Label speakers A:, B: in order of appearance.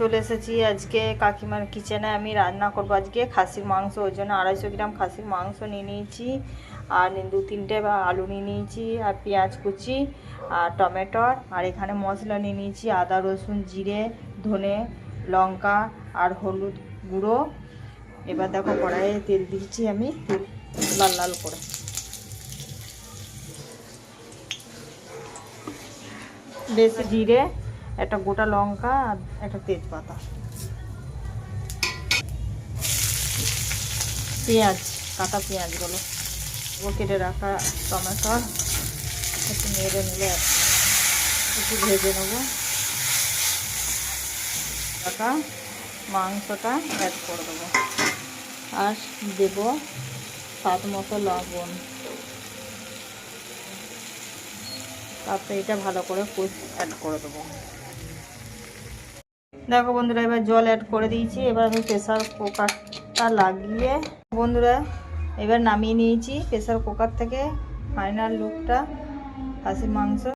A: চলে এসেছি আজকে কাকিমার কিচেনে। আমি রান্না করবো আজকে খাসির মাংস। ওই জন্য 250 গ্রাম খাসির মাংস নিয়ে নিয়েছি, আর 2-3টে আলু নিয়ে নিয়েছি, আর পেঁয়াজ কুচি আর টমেটোর, আর এখানে মশলা নিয়ে নিয়েছি আদা রসুন জিরে ধনে লঙ্কা আর হলুদ গুঁড়ো। এবার দেখো কড়াইয়ে তেল দিচ্ছি, আমি তেল লাল লাল করে। বেশি জিরে, একটা গোটা লঙ্কা আর একটা তেজপাতা, পেঁয়াজ কাটা পেঁয়াজগুলো, কেটে রাখা টমেটো একটু নেড়ে নিলে একটু ভেজে নেবো। রাখা মাংসটা অ্যাড করে দেবো, আর দেব স্বাদ মতো লবণ। তারপরে এটা ভালো করে অ্যাড করে দেবো। দেখো বন্ধুরা, এবার জল অ্যাড করে দিয়েছি। এবার আমি প্রেসার কুকারটা লাগিয়ে বন্ধুরা এবার নামিয়ে নিয়েছি প্রেসার কুকার থেকে। ফাইনাল লুকটা খাসির মাংস।